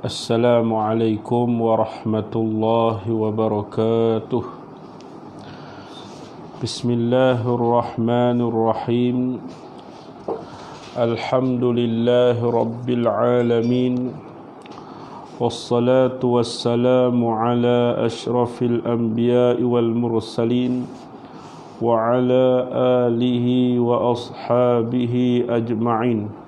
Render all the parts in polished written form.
Assalamualaikum warahmatullahi wabarakatuh. Bismillahirrahmanirrahim. Alhamdulillahi rabbil alamin. Wassalatu wassalamu ala ashrafil anbiya'i wal mursalin wa ala alihi wa ashabihi ajma'in.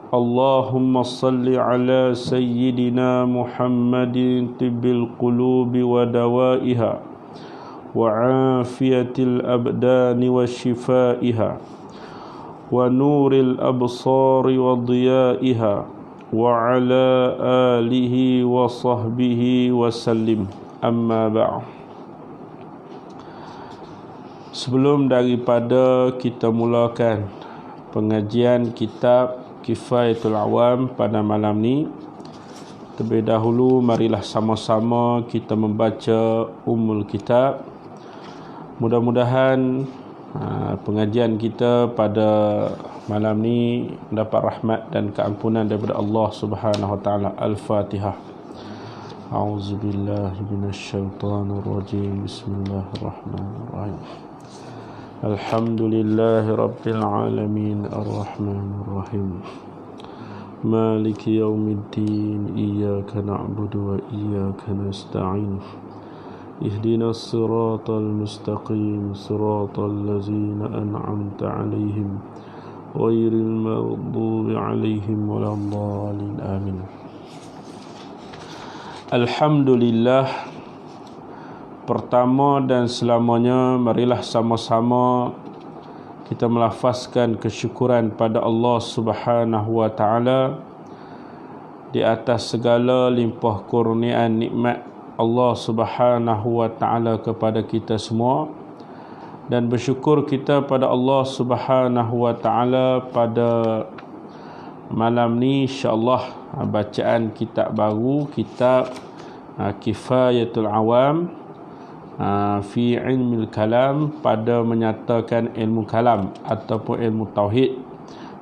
Allahumma salli ala sayyidina Muhammadin tibbil qulubi wa dawaiha wa afiyatil abdani wa shifaiha wa nuril absari wa diyaiha wa ala alihi wa sahbihi wa sallim. Amma ba'd. Sebelum daripada kita mulakan pengajian kitab Kifayatul Awam pada malam ni, terlebih dahulu marilah sama-sama kita membaca Ummul Kitab. Mudah-mudahan pengajian kita pada malam ni mendapat rahmat dan keampunan daripada Allah Subhanahu wa taala. Al-Fatihah. A'udzubillahi minasyaitonirrajim. Bismillahirrahmanirrahim. Alhamdulillahi rabbil alamin arrahmanir rahim maliki yaumiddin iyyaka na'budu wa iyyaka nasta'in ihdinas siratal mustaqim siratal ladzina an'amta 'alaihim ghairil maghdubi 'alaihim waladdallin amin. Alhamdulillah. Pertama dan selamanya, marilah sama-sama kita melafazkan kesyukuran pada Allah Subhanahu wa taala di atas segala limpah kurniaan nikmat Allah Subhanahu wa taala kepada kita semua, dan bersyukur kita pada Allah Subhanahu wa taala pada malam ni insya-Allah bacaan kitab baru, kitab Kifayatul Awam fi ilmil kalam, pada menyatakan ilmu kalam ataupun ilmu tauhid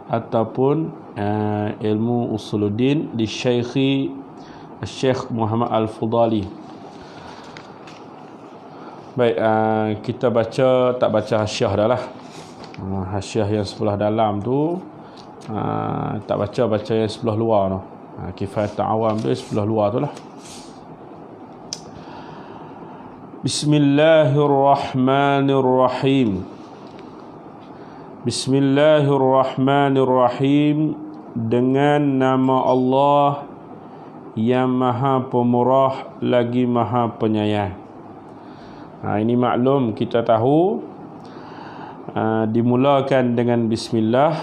ataupun ilmu usuluddin di Syekh Muhammad Al-Fudali. Baik, kita tak baca hasyiah dah lah. Hasyiah yang sebelah dalam tu tak baca yang sebelah luar tu. Kifayatul Awam tu sebelah luar tu lah. Bismillahirrahmanirrahim. Bismillahirrahmanirrahim. Dengan nama Allah yang Maha Pemurah lagi Maha Penyayang. Ini maklum, kita tahu dimulakan dengan bismillah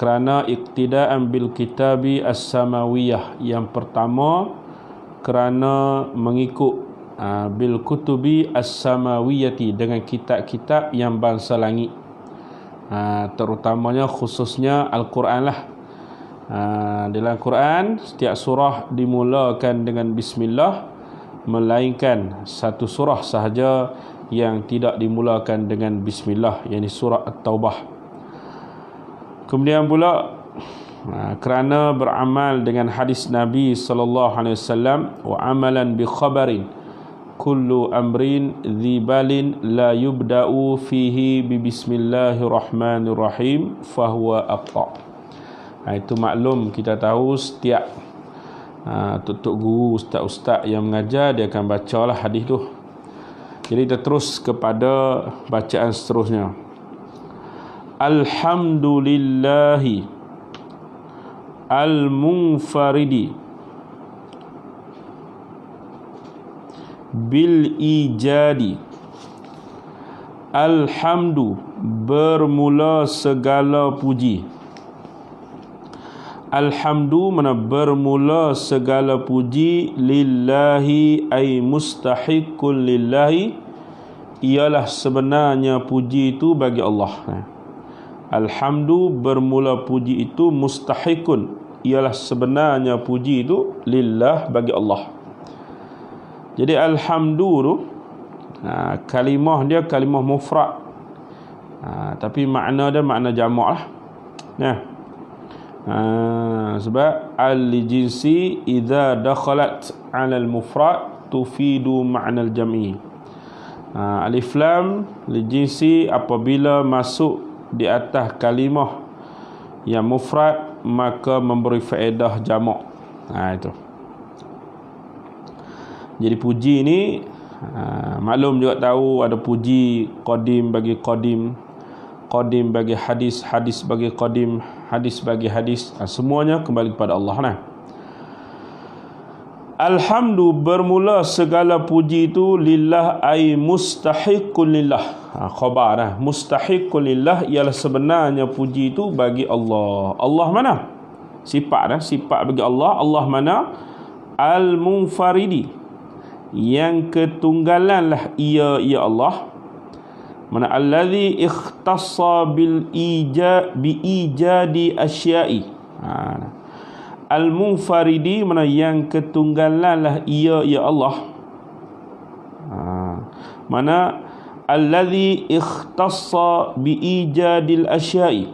kerana iqtidaan bil kitabi as-samawiyah. Yang pertama, kerana mengikut bil kutubi as-samawiyati, dengan kitab-kitab yang bangsa langit, terutamanya khususnya Al-Quran lah. Dalam Quran setiap surah dimulakan dengan bismillah, melainkan satu surah sahaja yang tidak dimulakan dengan bismillah, yakni surah At-Taubah. Kemudian pula kerana beramal dengan hadis Nabi sallallahu alaihi wasallam, wa amalan bi khabarin kullu amrin dzibalin la yubda'u fihi bi bismillahirrahmanirrahim fahuwa aqta. Itu maklum, kita tahu setiap tutup guru, ustaz-ustaz yang mengajar, dia akan bacalah hadis tu. Jadi kita terus kepada bacaan seterusnya. Alhamdulillahi al-munfaridi bil ijadi. Alhamdu, bermula segala puji. Alhamdu mana bermula segala puji, lillahi ay mustahiqul lillahi, ialah sebenarnya puji itu bagi Allah. Alhamdu, bermula puji itu, mustahiqun, ialah sebenarnya puji itu, lillah, bagi Allah. Jadi alhamdu tu kalimah dia kalimah mufrad, tapi makna dia makna jamak lah. Sebab al-jinsi idza dakhalat 'ala al-mufrad tufidu ma'na al-jam'i. Alif lam li jinsi apabila masuk di atas kalimah yang mufrad maka memberi faedah jamak. Itu. Jadi puji ni maklum juga tahu ada puji qadim bagi qadim, qadim bagi hadis, hadis bagi qadim, hadis bagi hadis. Semuanya kembali kepada Allah nah. Alhamdu bermula segala puji itu lillah ay mustahiqul lillah. Khabar dah. Mustahiqul lillah ialah sebenarnya puji itu bagi Allah. Allah mana? Sifat dah, sifat bagi Allah. Allah mana? Al-munfaridi. Yang ketunggalanlah ia Allah. Mana allazi ikhtassa bil ijadi asya'i. Al-munfaridi mana yang ketunggalanlah ia Allah. Mana allazi ikhtassa bi ijadil asya'i.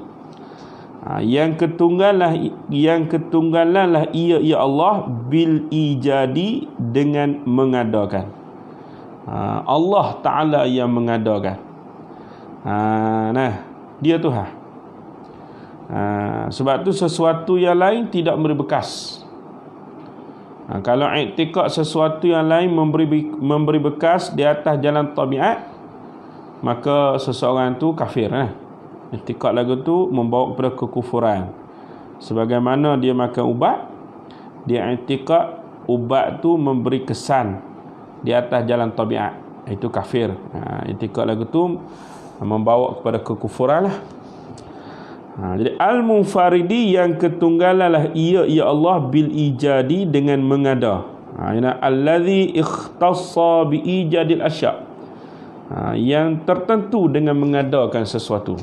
Yang ketunggalanlah ia Allah bil ijadi dengan mengadakan. Allah Ta'ala yang mengadakan. Nah, dia Tuhan. Sebab tu sesuatu yang lain tidak memberi bekas. Kalau i'tiqad sesuatu yang lain memberi bekas di atas jalan tabiat, maka seseorang tu kafir. I'tiqad lagu tu membawa kepada kekufuran. Sebagaimana dia makan ubat, dia i'tiqad ubat tu memberi kesan di atas jalan tabiat, itu kafir. I'tiqad lagu tu membawa kepada kekufuran lah. Jadi al-munfaridi yang ketunggalanlah ia Allah bil ijadi dengan mengada. Allazi ikhtassa bi ijadil asya'. Yang tertentu dengan mengadakan sesuatu.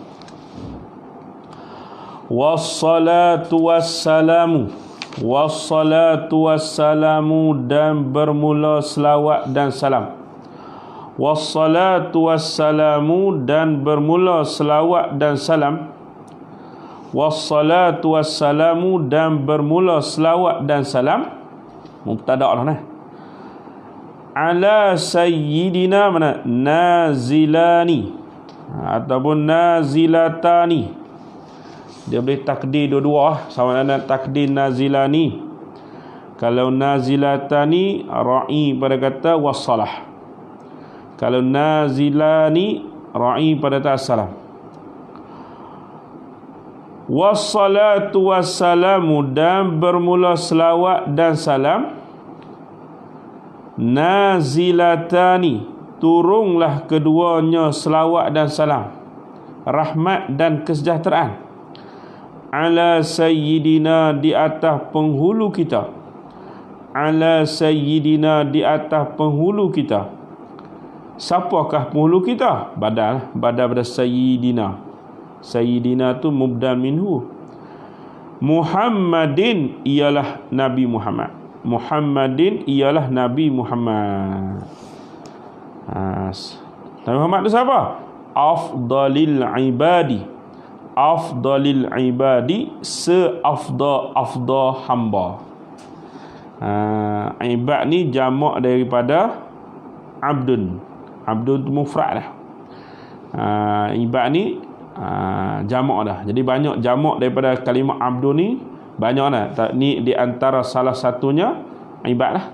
Wassalatu wassalamu. Wassalatu wassalamu dan bermula selawat dan salam. Wassalatu wassalamu dan bermula selawat dan salam. Wassalatu wassalamu dan bermula selawat dan salam. Mubtada' lah nah. Ala sayyidina mana? Nazilani ataupun nazilatani. Dia boleh takdir dua-dua, sama ada takdir nazilani. Kalau nazilatani ra'i pada kata wassalah. Kalau nazilani ra'i pada kata salam. Wassalatu wassalamu dan bermula selawat dan salam. Nazilatani turunlah keduanya selawat dan salam, rahmat dan kesejahteraan. Ala sayyidina di atas penghulu kita. Ala sayyidina di atas penghulu kita. Siapakah penghulu kita? Badal pada sayyidina. Sayyidina tu mubdal minhu. Muhammadin ialah Nabi Muhammad. Muhammadin ialah Nabi Muhammad. Nabi Muhammad tu siapa? Afdalil ibadi. Afdalil ibadi, seafdal hamba. Ibad ni jamak daripada abdun. Abdun tu mufrad dah. Ibad ni jamak dah. Jadi banyak jamak daripada kalimah abdun ni, banyak dah. Ni di antara salah satunya ibad lah.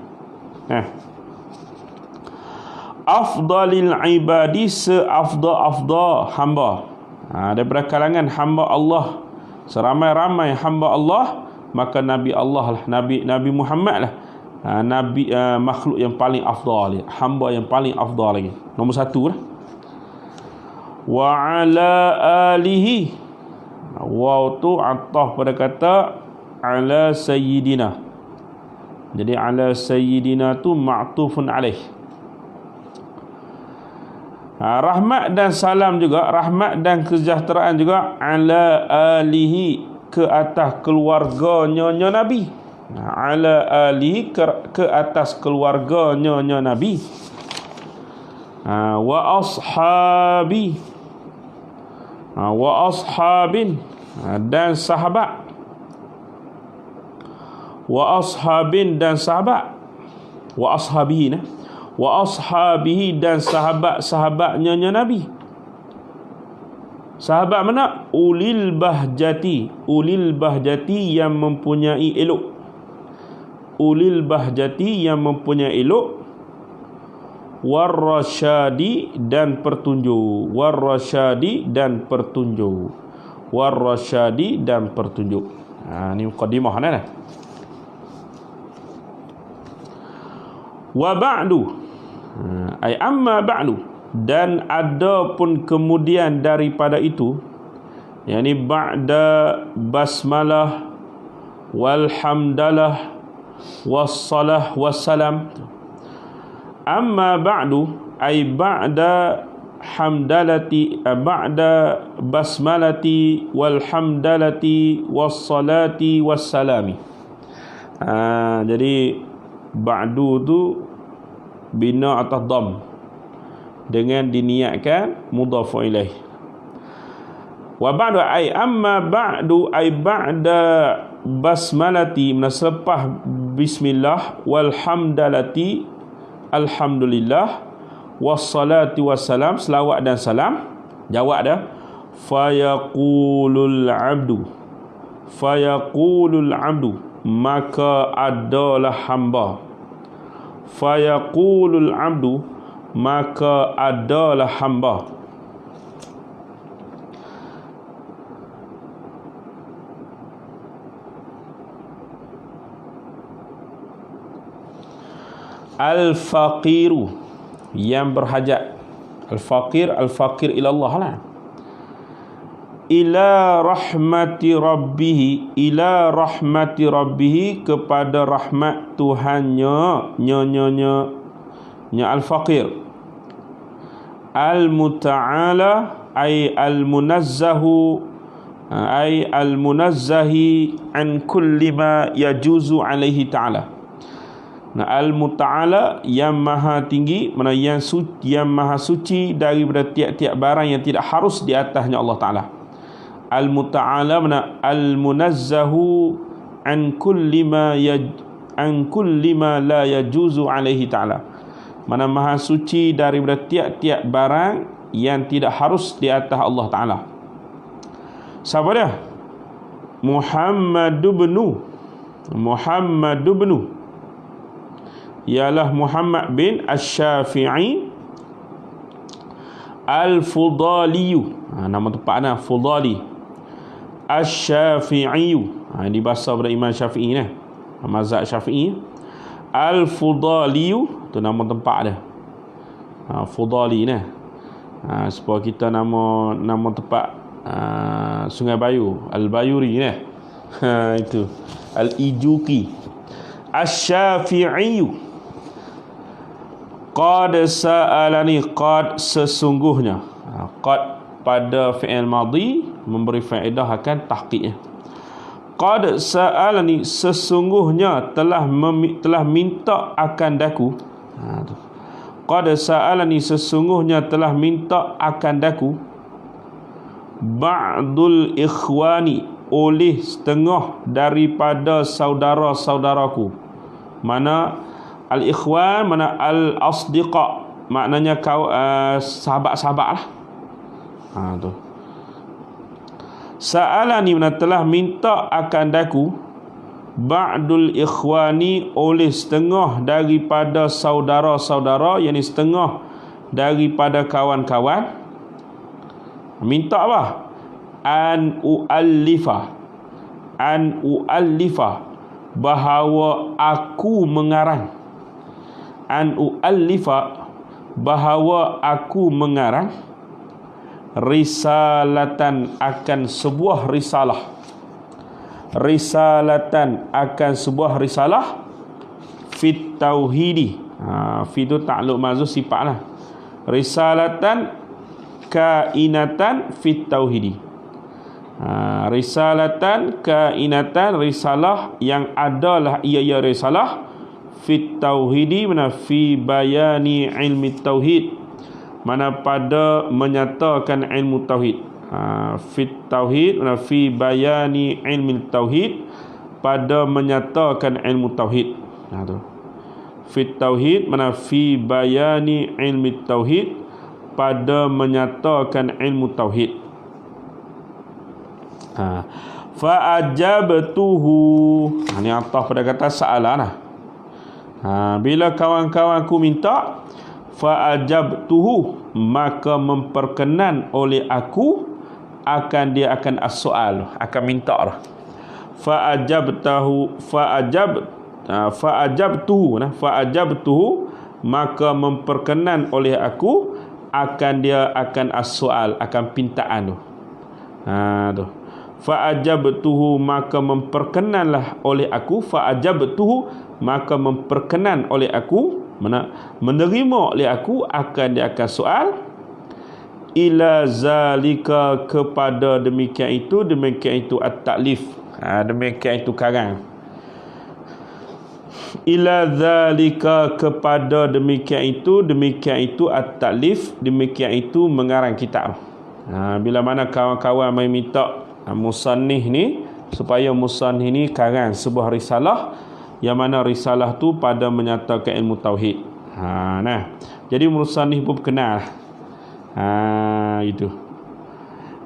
Afdalil ibadi, seafdal hamba. Daripada kalangan hamba Allah, seramai-ramai hamba Allah, maka Nabi Allah lah, Nabi Muhammad lah, Nabi makhluk yang paling afdal, hamba yang paling afdal lagi, nombor satu lah. Wa ala alihi, waw tu ataf pada kata ala sayyidina. Jadi ala sayyidina tu ma'tufun alaih. Rahmat dan salam juga, rahmat dan kesejahteraan juga ala alihi, ke atas keluarganya Nabi. Ala alihi, ke atas keluarganya Nabi. Wa ashabi, wa ashabin, dan sahabat. wa ashabin dan sahabat, wa ashabihi nah, wa ashabihi dan sahabat-sahabatnya Nabi. Sahabat mana? Ulil bahjati yang mempunyai elok, ulil bahjati yang mempunyai elok, warasyadi dan pertunjuk, warasyadi dan pertunjuk, warasyadi dan pertunjuk. Ni muqaddimah nah. Wa ba'du, ay amma ba'du, dan ada pun kemudian daripada itu, yakni ba'da basmalah walhamdalah wassalah wassalam. Amma ba'du ay ba'da hamdalati, ba'da basmalati walhamdalati wassalati wassalami. Jadi ba'du tu bina atas dham dengan diniatkan mudhaf ilaih. Wa ba'du ay amma ba'du ay ba'da basmalati, selepas bismillah, walhamdalati alhamdulillah, wassalati wassalam, selawat dan salam. Jawab dah. Fayaqulul abdu, maka adalah hamba. Fayaqulul abdu, maka adalah hamba. Al-faqiru, yang berhajat. Al-faqir ilallah lah. Ila rahmati rabbih, ila rahmati rabbih, kepada rahmat Tuhannya, nya al-faqir. Al-muta'ala ay al-munazzahu, ay al-munazzahi an kulli ma yajuzu alaihi ta'ala. Nah, al-muta'ala yang maha tinggi, mana yang maha suci daripada tiap-tiap barang yang tidak harus di atasnya Allah Ta'ala. Al-muta'ala mana al-munazzahu an kulli ma la yajuzu alaihi ta'ala. Mana maha suci daripada tiap-tiap barang yang tidak harus di atas Allah Ta'ala. Siapa dia? Muhammad ibnu ialah Muhammad bin Asy-Syafi'i Al-Fudaliyu. Nama tempatnya Fudali Asy-Syafi'iyu. Ini bahasa pada Imam Syafi'i ni, mazhab Syafi'i. Al-Fudaliyu tu nama tempat dia. Fudali ni. Supaya kita nama tempat Sungai Bayu, Al-Bayuri ni. Itu Al-Ijuki. Asy-Syafi'iyu. Qad sa'alani, qad sesungguhnya. Qad pada fi'il madhi memberi faedah akan tahqiq. Qad sa'alani, sesungguhnya telah minta akan daku. Qad sa'alani, sesungguhnya telah minta akan daku. Ba'dul ikhwani, oleh setengah daripada saudara-saudaraku. Mana al-ikhwan, mana al-asdiqa, maknanya kau sahabat-sahabat lah. Tu. Sa'alani, mana telah minta akan daku. Ba'dul ikhwani, oleh setengah daripada saudara-saudara, yakni setengah daripada kawan-kawan. Minta apa? An u'allifa, bahawa aku mengarang. An u'allifa, bahawa aku mengarang. Risalatan, akan sebuah risalah. Risalatan, akan sebuah risalah. Fit tauhidi. Fit tu ta'alluq mazuf sifat lah. Risalatan kainatan fit tauhidi. Risalatan kainatan, risalah yang adalah ia risalah. Fit tauhidi, mana fi bayani ilmi tauhid, mana pada menyatakan ilmu tauhid. Fit tauhid, mana fi bayani ilmi tauhid, pada menyatakan ilmu tauhid. Tu. Fit tauhid mana fi bayani ilmi tauhid, pada menyatakan ilmu tauhid. Fa ajabtuhu. Ni atah pada kata sa'alah. Bila kawan-kawanku minta, fa ajabtuhu, maka memperkenan oleh aku, dia akan as-soal, akan minta lah. Fa ajabtuhu, maka memperkenan oleh aku, dia akan as-soal, akan pintaan tu. Tu. Fa ajabtuhu, maka memperkenanlah oleh aku, fa ajabtuhu, maka memperkenan oleh aku, menerima oleh aku, dia akan soal, ila zalika, kepada demikian itu at-ta'lif, demikian itu karang. Ila zalika, kepada demikian itu at-ta'lif, demikian itu mengarang kitab. Bila mana kawan-kawan mai minta musannif ni, supaya musannif ni karang sebuah risalah, yang mana risalah tu pada menyatakan ilmu tauhid. Jadi musannif pun kenal. Itu.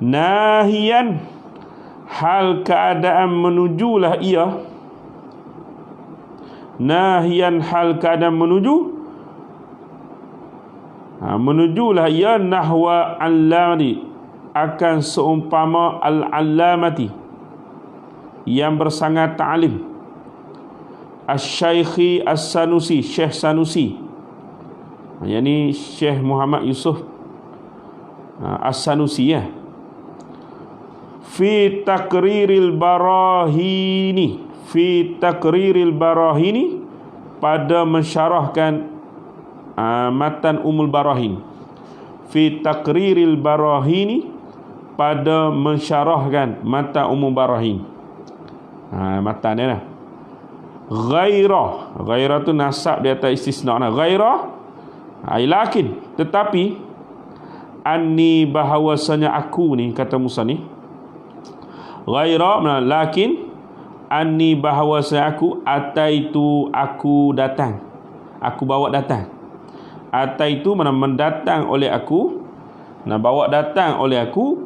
Nahian, hal keadaan menujulah ia. Nahian, hal keadaan menujulah ia nahwa allamati, akan seumpama al-allamati, yang bersangat ta'alim, asy-syaikhi as-sanusi, Syekh Sanusi, yakni Syekh Muhammad Yusuf as-Sanusi, fi taqriril barahini, pada mensyarahkan matan Ummul Barahin. Fi taqriril barahini, pada mensyarahkan matan Ummul Barahin. Matan dia lah. Ghairah tu nasab di atas istisna. Ghairah lakin, tetapi, anni, bahawasanya aku ni, kata Musa ni, ghairah lakin, anni, bahawasanya aku, ataitu, aku datang, aku bawa datang. Ataitu mana mendatang oleh aku, bawa datang oleh aku,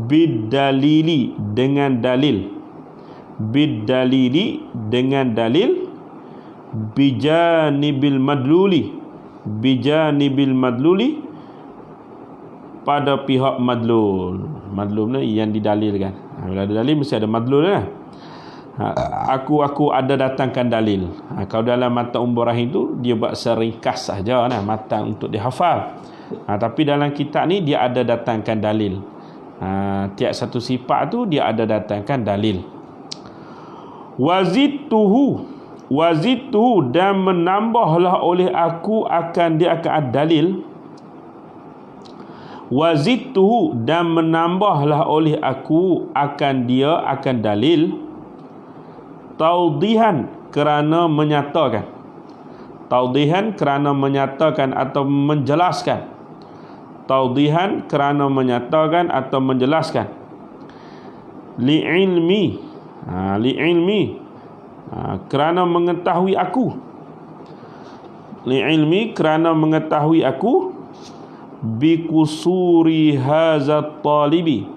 bidalili, dengan dalil, bidalili, dengan dalil, bijanibil madluli, pada pihak madlul. Madlul ni yang didalilkan. Bila ada dalil mesti ada madlul lah. Aku ada datangkan dalil. Kalau dalam matan Ummul Barahin tu dia buat seringkas saja matan untuk dihafal. Tapi dalam kitab ni dia ada datangkan dalil. Tiap satu sifat tu dia ada datangkan dalil. Wazidtuhu, dan menambahlah oleh aku, dia akan ada dalil. Wazidtuhu, dan menambahlah oleh aku, dia akan dalil. Taudihan, kerana menyatakan. Taudihan, kerana menyatakan atau menjelaskan. Taudihan, kerana menyatakan atau menjelaskan. Li'ilmi, kerana mengetahui aku. Li'ilmi, kerana mengetahui aku. Bikusuri hazat talibi,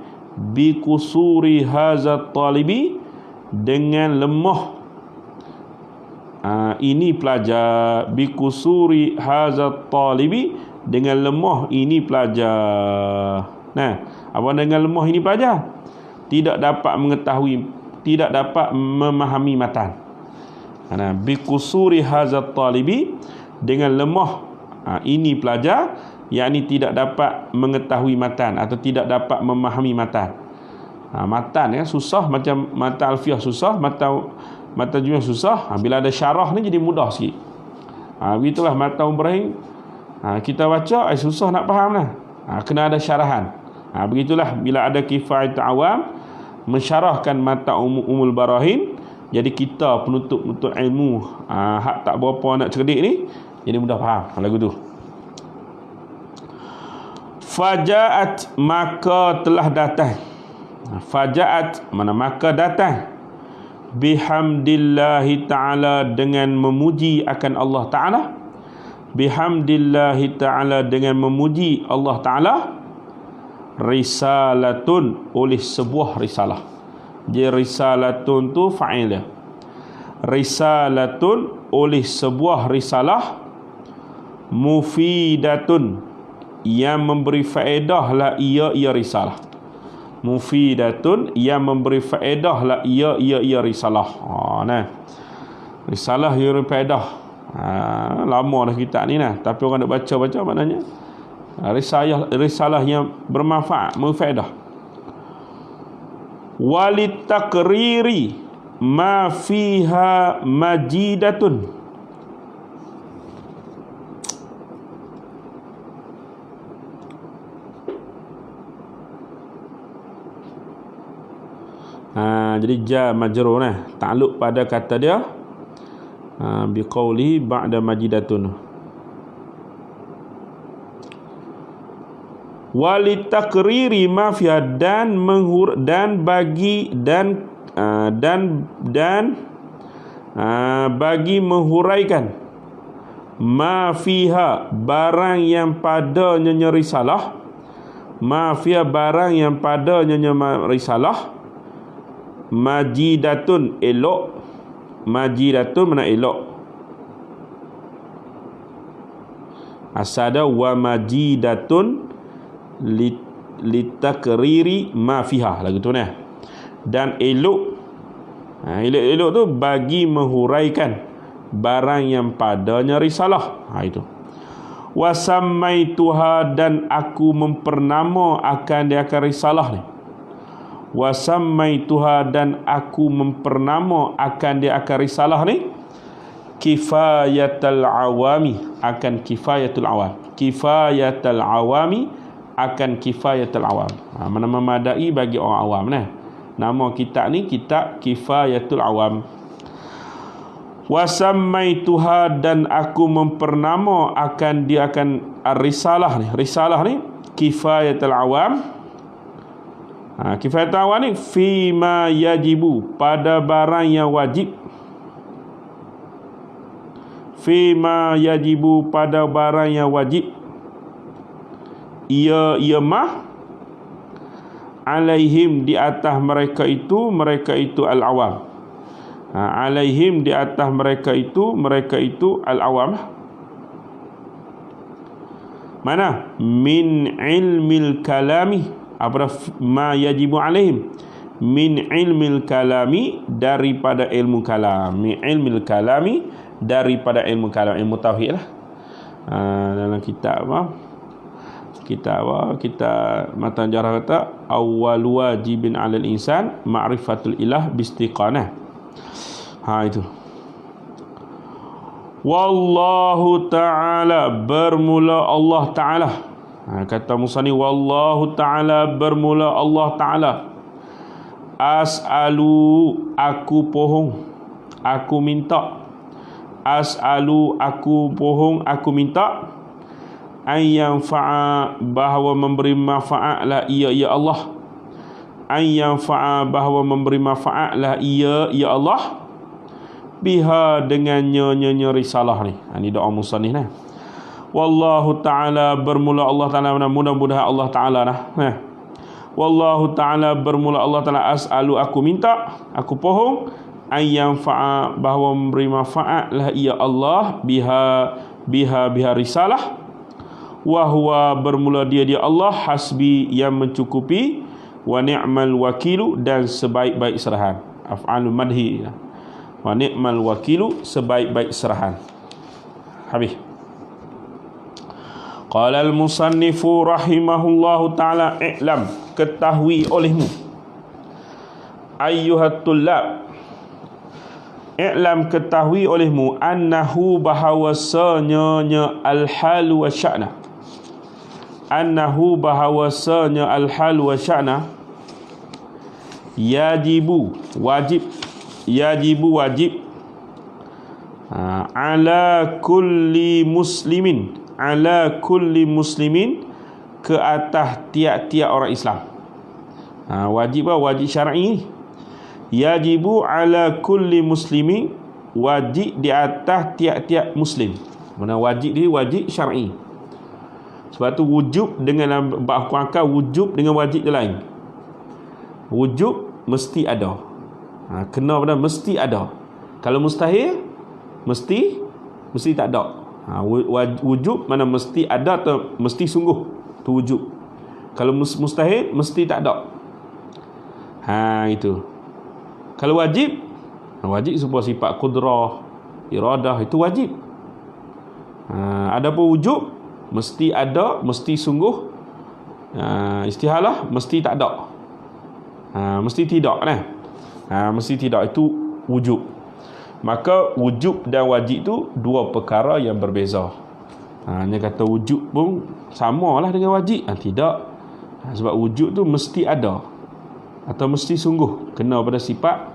dengan lemah ini pelajar. Bikusuri hazat talibi, dengan lemah ini pelajar. Apa dengan lemah ini pelajar? Tidak dapat mengetahui, tidak dapat memahami matan. Bikusuri hazat talibi, dengan lemah ini pelajar, yakni tidak dapat mengetahui matan atau tidak dapat memahami matan. Matan susah, macam matan alfiah susah, matan jumlah susah. Bila ada syarah ni jadi mudah sikit. Begitulah matan Ummul Barahin. Kita baca susah nak faham lah. Kena ada syarahan. Begitulah bila ada Kifayatul Awam mensyarahkan matan Ummul Barahin, jadi kita penuntut ilmu hak tak berapa nak cerdik ni jadi mudah faham lagu tu. Fajaat, maka telah datang. Fajaat mana maka datang. bihamdillahi ta'ala dengan memuji akan Allah Ta'ala, bihamdillahi ta'ala dengan memuji Allah Ta'ala, risalatun oleh sebuah risalah. Jadi risalatun tu fa'il dia. Risalatun oleh sebuah risalah, mufidatun yang memberi faedah lah ia risalah. Mufidatun yang memberi faedah lah ia risalah. Nah. Risalah yang memberi faedah. Lama dah kitab ni nah, tapi orang nak baca maknanya risalah yang bermanfaat, berfaedah. Walitakriri ma fiha majidatun. Jadi ja majrur nah, takluk pada kata dia biqauli ba'da majidatun. Walitakriri ma fiha dan bagi bagi menghuraikan ma fiha barang yang padanya risalah, ma fiha barang yang padanya risalah, majidatun elok, majidatun mana elok, asada wa majidatun litakriri ma fiha lagu tu nah. Dan elok, elok tu bagi menghuraikan barang yang padanya risalah. Itu. Wasammaituha dan aku mempernama akan dia akan risalah ni. Wasammaituha dan aku mempernama akan dia akan risalah ni, kifayatul awami, akan kifayatul awam. Kifayatul awami akan kifayatul awam. Mana memadai bagi orang awam nah. Nama kitab ni kitab Kifayatul Awam. Wasammaituha dan aku mempernama akan dia akan risalah ni. Risalah ni Kifayatul Awam. Kifayatul Awam ni fima yajibu, pada barang yang wajib. Fima yajibu, pada barang yang wajib. Ia mah alaihim, di atas mereka itu al-awam. Alaihim, di atas mereka itu al-awam. Mana? Min ilmil kalami, apa ma yajibu alaihim, min ilmil kalami, daripada ilmu kalam. Min ilmil kalami, daripada ilmu kalam, ilmu tauhid lah. Dalam kitab kita matan jarah kata awwal wajibin 'alal insan ma'rifatul ilah biistiqanah. Itu. Wallahu ta'ala, bermula Allah Ta'ala. Kata musannif wallahu ta'ala, bermula Allah Ta'ala. As'alu, aku pohong, aku minta. As'alu, aku pohong, aku minta. Ayyam fa'a, bahawa memberi manfaat lah ia Allah. Ayyam fa'a, bahawa memberi manfaat lah ia Allah. Biha, dengan nyonya risalah ni. Ini doa musannif nah. Wallahu ta'ala, bermula Allah Ta'ala, mudah-mudahan Allah Ta'ala nah. Wallahu ta'ala, bermula Allah Ta'ala. As'alu, aku minta, aku pohong. Ayyam fa'a, bahawa memberi manfaat lah ia Allah. Biha risalah. Wahwa, bermula dia Allah, hasbi, yang mencukupi, wa ni'mal wakilu, dan sebaik-baik serahan. Af'alul madhi. Wa ni'mal wakilu, sebaik-baik serahan. Habis. Qala al-musannifu rahimahullahu ta'ala, i'lam, ketahui olehmu, ayyuhat tullab, i'lam, ketahui olehmu, annahu, bahawasanya al-hal wa sya'na, annahu, bahawasanya al-hal wa sya'na, yajibu, wajib, yajibu, wajib, ala kulli muslimin, ala kulli muslimin, ke atas tiap-tiap orang Islam. Wajib apa? Wajib syar'i. yajibu ala kulli muslimin, wajib di atas tiap-tiap muslim. Mana wajib ni wajib syar'i. Sebab tu wujub dengan aku angkat wujub dengan wajib dia lain. Wujub mesti ada. Kena pada mesti ada. Kalau mustahil mesti tak ada. Wujub mana mesti ada atau mesti sungguh, tu wujub. Kalau mustahil mesti tak ada. Itu. Kalau wajib supaya sifat qudrah, iradah, itu wajib. Adapun wujub mesti ada, mesti sungguh. Istihalah mesti tak ada. Mesti tidak kan? Mesti tidak, itu wujub. Maka wujub dan wajib tu dua perkara yang berbeza. Dia kata wujub pun samalah dengan wajib. Tidak. Sebab wujub tu mesti ada atau mesti sungguh, kena pada sifat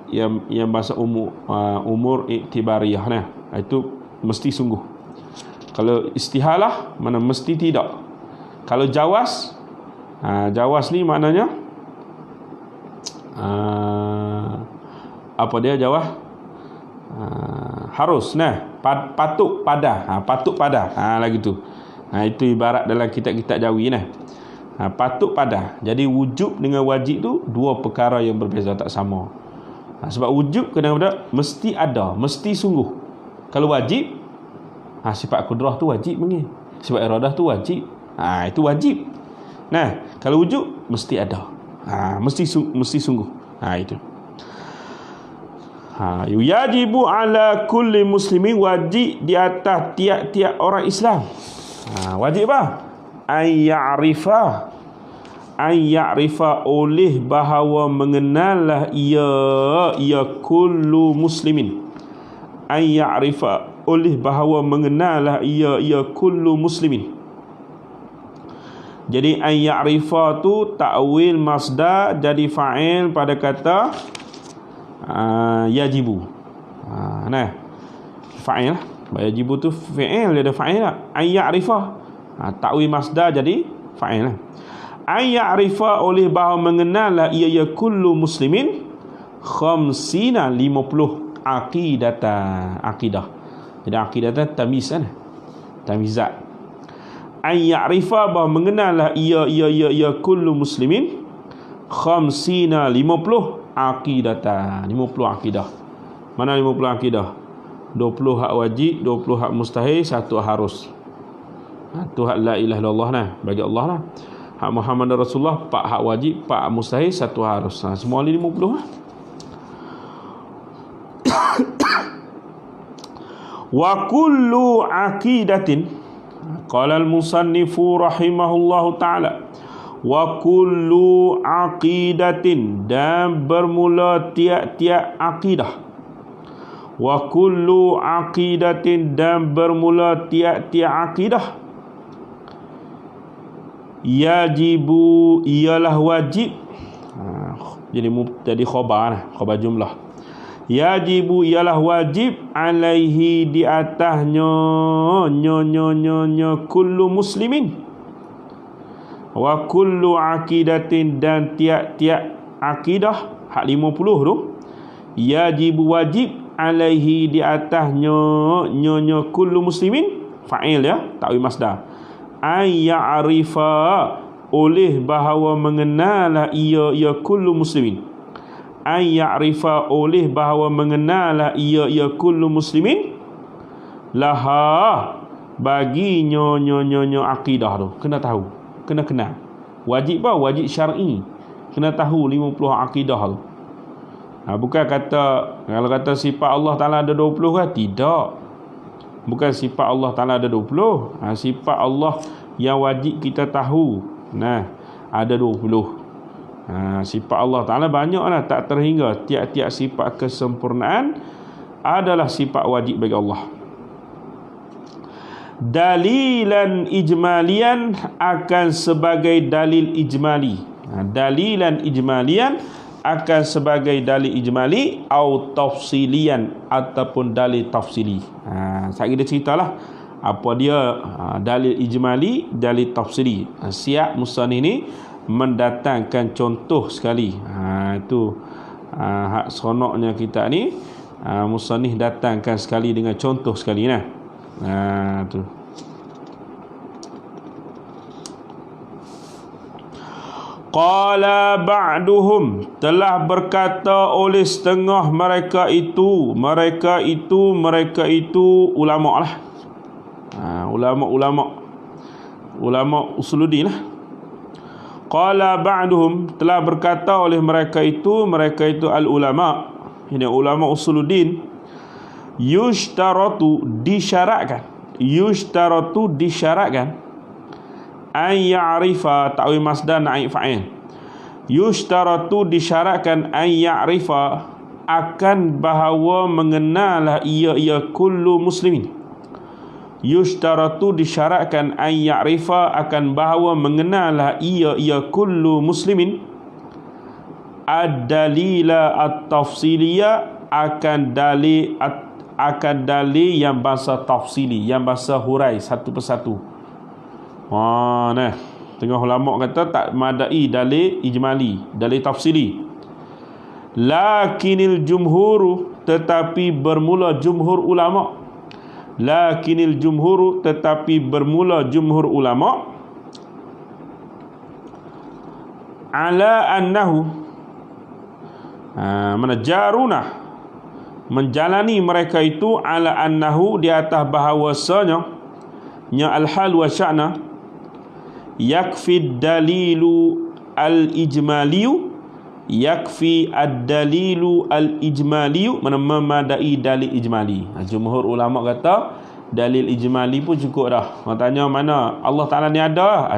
yang bahasa umur iktibariyah nah. Itu mesti sungguh. Kalau istihalah mana mesti tidak. Kalau jawas, jawas ni maknanya apa dia jawab? Harus nah, patut pada. Patut pada. Lagi tu. Itu ibarat dalam kitab-kitab Jawi nah. Patut pada. Jadi wujub dengan wajib tu dua perkara yang berbeza, tak sama. Sebab wujub kena mesti ada, mesti sungguh. Kalau wajib, sifat kudrah tu wajib mengi. Sifat iradah tu wajib. Itu wajib. Nah, kalau wujub mesti ada. Mesti sungguh. Itu. Yajibu ala kulli muslimin, wajib di atas tiap-tiap orang Islam. Wajib apa? An ya'rifa oleh bahawa mengenallah ia kullu muslimin. An ya'rifa oleh bahawa mengenallah ia kullu muslimin. Jadi an ya'rifa tu ta'wil masdar jadi fa'il pada kata yajibu. Nah, fa'il lah. Yajibu tu fi'il, dia ada fa'il lah. An ya'rifa ta'wil masdar jadi fa'il lah. An ya'rifa oleh bahawa mengenallah ia kullu muslimin khamsina 50 aqidah. Jadi aqidah tamiz kan, tamizat. An ya'rifa bahawa mengenallah ia kullu muslimin khamsina 50 aqidatan. 50 akidah. Mana 50 akidah? 20 hak wajib, 20 hak mustahil, 1 harus. Tu hak la ilaha illallah nah, bagi Allah lah. Hak Muhammad Rasulullah 4 hak wajib, 4 hak mustahil, 1 harus. Semua ni 50 lah. Wa kullu aqidatin, qala al-musannifu rahimahullahu ta'ala, wa kullu aqidatin, dan bermula tiap-tiap akidah. Wa kullu aqidatin, dan bermula tiap-tiap akidah. Yajibu, ialah wajib. Jadi khabar jumlah. Yajibu, ialah wajib, alaihi, di atasnya, kullu muslimin. Wa kullu aqidatin, dan tiap-tiap akidah, hak 50 tu, yajibu, wajib, alaihi, di atasnya, kullu muslimin, fa'il ya, ta'wil masdar. Ay ya'rifa, oleh bahawa mengenallah ia kullu muslimin. Ay ya'rifa, oleh bahawa mengenallah ia kullu muslimin, laha, bagi nyo akidah tu, kena tahu, kena kenal. Wajib apa? Wajib syar'i. Kena tahu 50 akidah tu. Bukan kata, kalau kata sifat Allah Ta'ala ada 20 kan? Tidak. Bukan sifat Allah Ta'ala ada 20. Sifat Allah yang wajib kita tahu, ada 20. Sifat Allah Ta'ala banyaklah, tak terhingga. Tiap-tiap sifat kesempurnaan adalah sifat wajib bagi Allah. Dalilan ijmalian, akan sebagai dalil ijmali. Dalilan ijmalian, akan sebagai dalil ijmali, atau tafsilian, ataupun dalil tafsili. Saya kita ceritalah apa dia dalil ijmali, dalil tafsili. Siap musannif ni mendatangkan contoh sekali. Itu hak seronoknya kita ni, musannif datangkan sekali dengan contoh sekali nah. Tu. Qala ba'duhum, telah berkata oleh setengah mereka itu ulama lah. Ulama usuluddin lah. Qala ba'duhum, telah berkata oleh mereka itu al-ulama, ini ulama usuluddin, yushtaratu disyaratkan an ya'rifa, ta'wil masdar naib fa'il, yushtaratu disyaratkan an ya'rifa, akan bahawa mengenallah ia kullu muslimin. Yushtaratu disyaratkan an ya'rifa, akan bahawa mengenallah ia kullu muslimin, ad-dalila at-tafsiliyah, akan dalil yang bahasa tafsili, yang bahasa hurai satu persatu. Nah, tengah ulama kata tak madai dalil ijmali, dalil tafsili. Lakinil jumhuru, tetapi bermula jumhur ulama, ala annahu, jaruna, menjalani mereka itu, ala annahu, di atas bahawasanya, nya al-hal wa sya'na, yakfi ad-dalilu al-ijmaliyu, yakfi ad-dalilu al-ijmaliyu, memadai dalil ijmali. Jumhur ulama kata dalil ijmali pun cukup dah. Orang tanya mana Allah Ta'ala ni ada?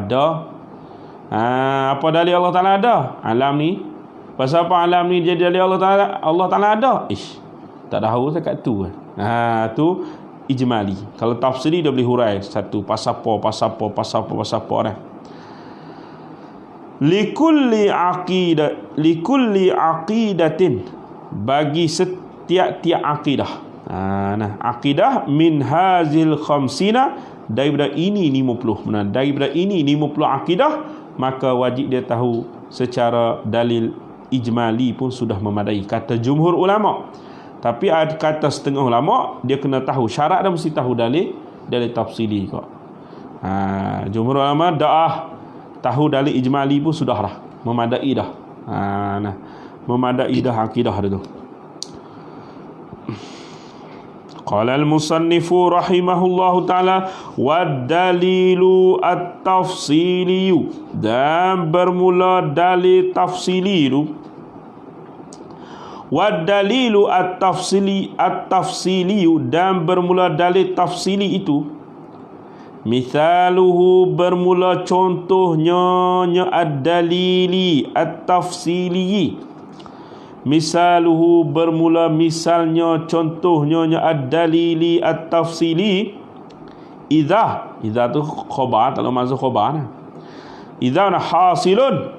Apa dalil Allah Ta'ala ada? Alam ni. Pasal apa alam ni jadi dalil Allah Ta'ala ada? Tak tahu dekat tu. Tu ijmali. Kalau tafsiri dia boleh hurai satu pasal apa. Likulli aqidatin, bagi setiap-tiap akidah. Akidah min hazil khamsina, daripada ini 50. Daripada ini 50 akidah, maka wajib dia tahu secara dalil ijmali pun sudah memadai, kata jumhur ulama. Tapi ada kata setengah ulama, dia kena tahu syarat, dan mesti tahu dalil tafsili kok. Jumhur ulama tahu dalil ijmali pun sudahlah, memadai dah. Memadai dah akidah dia tu. Qala al-musannifu rahimahullahu ta'ala, wad-dalilu at-tafsiliyu, dan bermula dalil tafsili itu. Wad-dalilu at-tafsiliyu, dan bermula dalil tafsili itu. Mithaluhu, bermula contohnya, ad-dalili at-tafsili. Misaluhu, bermula misalnya, contohnya, ad-dalili at-tafsili. Idza tu khabar, tak maksud khabar. Idza hasilun,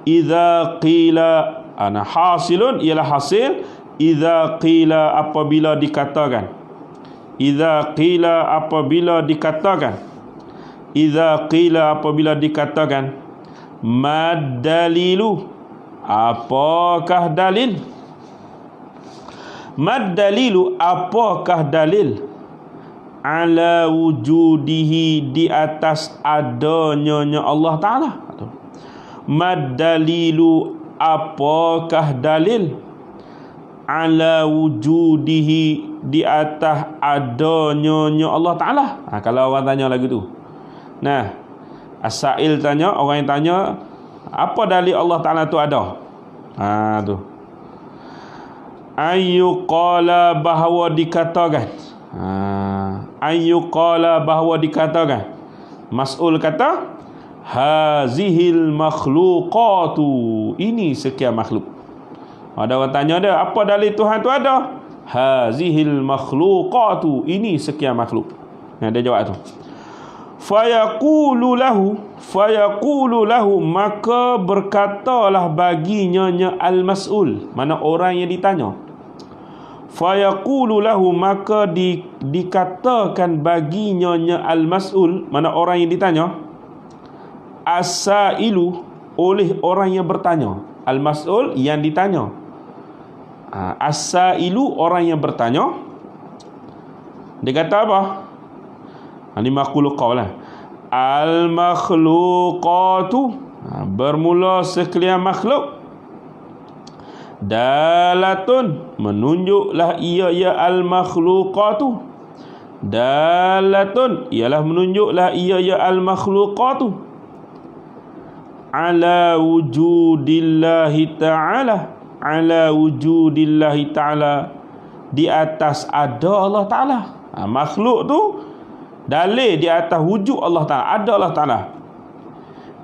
idza qila, hasilun ialah hasil, idza qila apabila dikatakan, idza qila apabila dikatakan, mad dalilu, apakah dalil? Mad dalilu, apakah dalil? Ala wujudihi, di atas adanya Allah Ta'ala. Mad dalilu, apakah dalil? Ala wujudihi, di atas adanya Allah Ta'ala. Kalau orang tanya lagu tu, as-sa'il tanya, orang yang tanya, apa dalil Allah Ta'ala tu ada? Tu ayyuqala, bahawa dikatakan, mas'ul kata, hazihil makhluqatu, ini sekian makhluk. Ada orang tanya dia, apa dalil Tuhan tu ada? Hazihil makhluqatu, ini sekian makhluk. Dia jawab tu. Fayaqulu lahu, maka berkatalah baginya al-mas'ul, mana orang yang ditanya. Fayaqulu lahu, maka dikatakan baginya al-mas'ul, mana orang yang ditanya. As-sa'ilu, oleh orang yang bertanya. Al-mas'ul yang ditanya. As-sailu orang yang bertanya. Dia kata apa? Ini maqul qaul lah. Al-makhluqatu, bermula sekalian makhluk, dalatun, menunjuklah ia al-makhluqatu, dalatun, ialah menunjuklah ia al-makhluqatu, ala wujudillahi ta'ala, ala wujudillahi ta'ala, di atas ada Allah Ta'ala. Makhluk tu dalil di atas wujud Allah Ta'ala, ada Allah Ta'ala.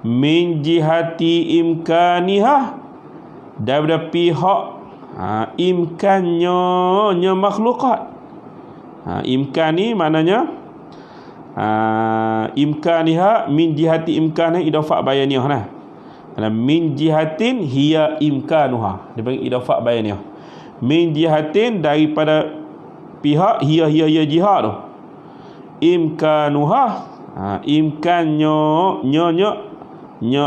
Min jihati imkaniha, daripada pihak imkannya makhlukat. Imkan ni maknanya imkaniha, min jihati imkaniha, idafah bayaniyah nah. Min jihatin hiya imkanuha, dia panggil idafah bayaniyah. Min jihatin, daripada pihak, hiya jihad tu, imkanuha, imkannya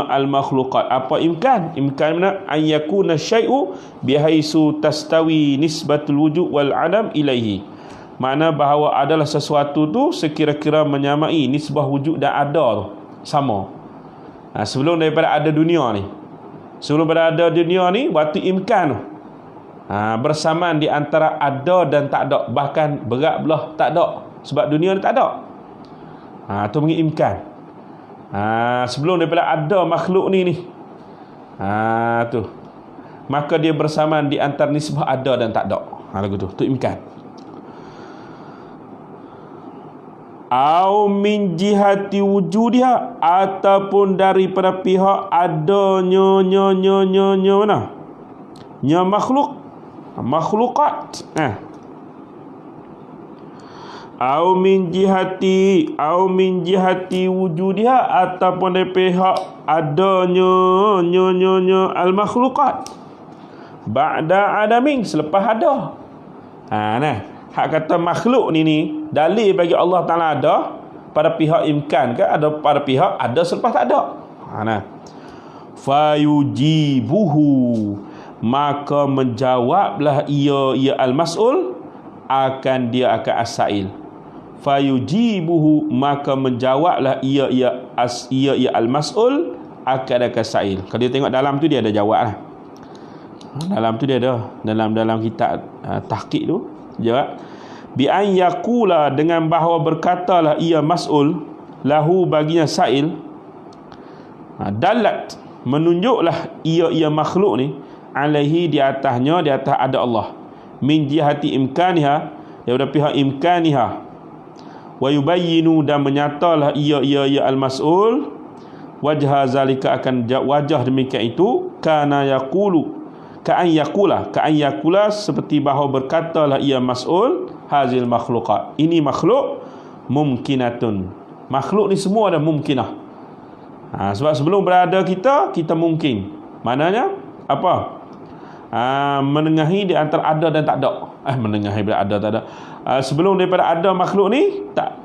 al-makhluqat. Apa imkan? Imkan mana? An yakuna syai'u bihaisu tastawi nisbatul wujud wal adam ilaihi. Makna bahawa adalah sesuatu tu sekira-kira menyamai nisbah wujud dan ada tu sama. Sebelum daripada ada dunia ni, sebelum daripada ada dunia ni, waktu imkan tu bersamaan di antara ada dan tak ada, bahkan berat belah tak ada, sebab dunia ni tak ada. Tu panggil imkan. Sebelum daripada ada makhluk ni tu, maka dia bersamaan di antara nisbah ada dan tak ada. Lagu tu imkan. Au min jihati wujudiha, ataupun daripada pihak adanya mana? Nya makhlukat. Au min jihati wujudiha, ataupun dari pihak adanya al-makhlukat ba'da adamin, selepas ada. Hak kata makhluk ni dalil bagi Allah Ta'ala ada pada pihak imkan ke, ada pada pihak ada selepas tak ada. Fayujibuhu, maka menjawablah ia al-mas'ul, dia akan as-sa'il. Fayujibuhu, maka menjawablah ia al-mas'ul, akan sa'il. Kalau dia tengok dalam tu, dia ada jawab lah. Dalam tu dia ada, dalam kitab tahqiq tu jawab bi an yaqula, dengan bahawa berkatalah ia mas'ul, lahu baginya sa'il, dalat, menunjuklah ia makhluk ni, alaihi, di atasnya, di atas ada Allah, min jihati imkaniha, daripada pihak imkaniha, wa yubayyinu, dan menyatalah ia al-mas'ul, wajha zalika, akan wajah demikian itu, kana yaqulu, ka'an yakula, seperti bahawa berkatalah ia mas'ul, hazil makhluqat, ini makhluk, mumkinatun, makhluk ni semua ada mumkinah. Sebab sebelum berada kita mungkin, maknanya apa? Menengahi di antara ada dan tak ada. Menengahi bila ada tak ada. Sebelum daripada ada makhluk ni, tak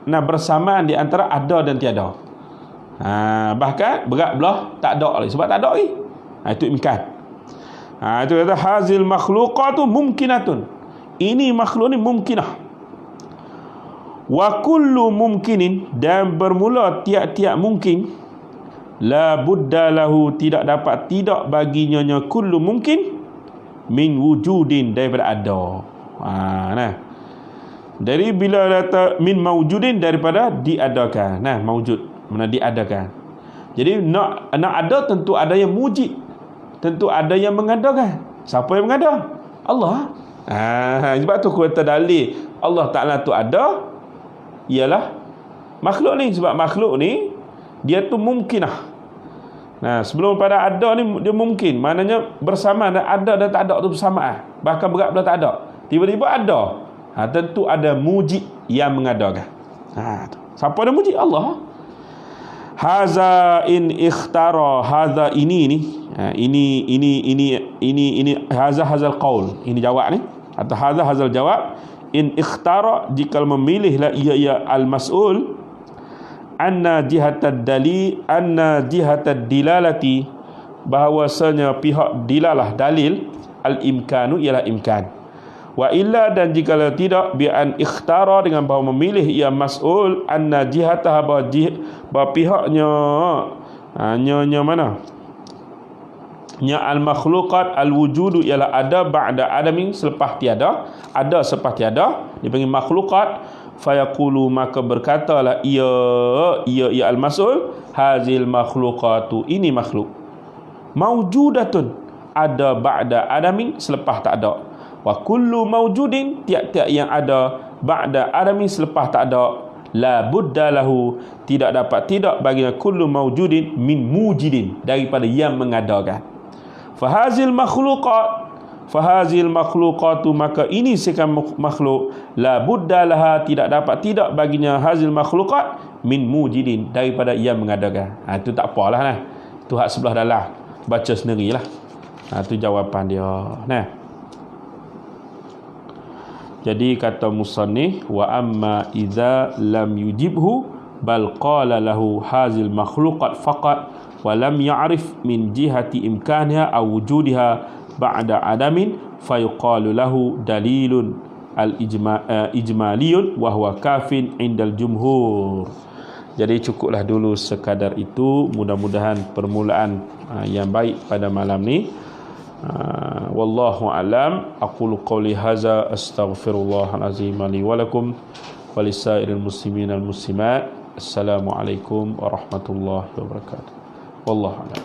bersamaan di antara ada dan tiada. Bahkan berat belah tak ada lagi, sebab tak ada lagi. Itu imkan. Itu kata hazil makhluqatu mumkinatun, ini makhluk ni mumkinah. Wa kullu mumkinin, dan bermula tiap-tiap mungkin, la budda lahu, tidak baginya kullu mungkin, min wujudin, daripada ada. Dari bila kata min mawjudin, daripada diadakan. Mawjud mana diadakan. Jadi nak ada, tentu ada yang mujid, tentu ada yang mengadakan. Siapa yang mengada? Allah. Sebab tu kata dalil Allah Ta'ala tu ada ialah makhluk ni. Sebab makhluk ni dia tu mumkinah. Sebelum pada ada ni dia mungkin, maknanya bersamaan, ada dan tak ada tu bersamaan, bahkan berat belah tak ada, tiba-tiba ada. Tentu ada mujid yang mengadakan. Siapa ada mujid? Allah. Haza in ikhtara, haza ini hazal qaul, ini jawab ni, atau hazal jawab. In ikhtara, jika memilihlah ia al-mas'ul anna jihatad dilalati, bahawasanya pihak dilalah dalil, al-imkanu ialah imkan. Wa illa, dan jikalau tidak, bi an ikhtara, dengan bahawa memilih ia mas'ul, anna jihataha, bahawa pihaknya mana? Nya al-makhluqat al-wujudu ialah ada ba'da adamin, selepas tiada, ada selepas tiada, dipanggil makhluqat. Fayaqulu, maka berkatalah ia al-mas'ul, hazil makhluqatu, ini makhluk, maujudatun, ada ba'da adamin, selepas tak ada. Wa kullu mawjudin, tiap-tiap yang ada ba'da adamin, selepas tak ada, la budda lahu, tidak dapat tidak baginya kullu mawjudin min mujidin, daripada yang mengadakan. Fahazil makhluqatu, maka ini sekan makhluk, la budda laha, tidak dapat tidak baginya hazil makhluqat min mujidin, daripada yang mengadakan. Itu tak apalah nah. Itu hak sebelah dalam, baca sendirilah. Itu jawapan dia. Nah. Jadi kata musannif, wa amma idza lam yujibhu bal qala lahu hazil makhluqat faqat wa lam ya'rif min jihati imkaniha aw wujudiha ba'da adamin, fayuqalu lahu dalilun al-ijmaliyun wa huwa kafin indal jumhur. Jadi cukuplah dulu sekadar itu. Mudah-mudahan permulaan yang baik pada malam ni. Wallahu alam. Aqulu qawli hadza, astaghfirullahal azim li wa lakum wa lisairil muslimin al muslimat. Assalamualaikum warahmatullahi wabarakatuh. Wallahu alam.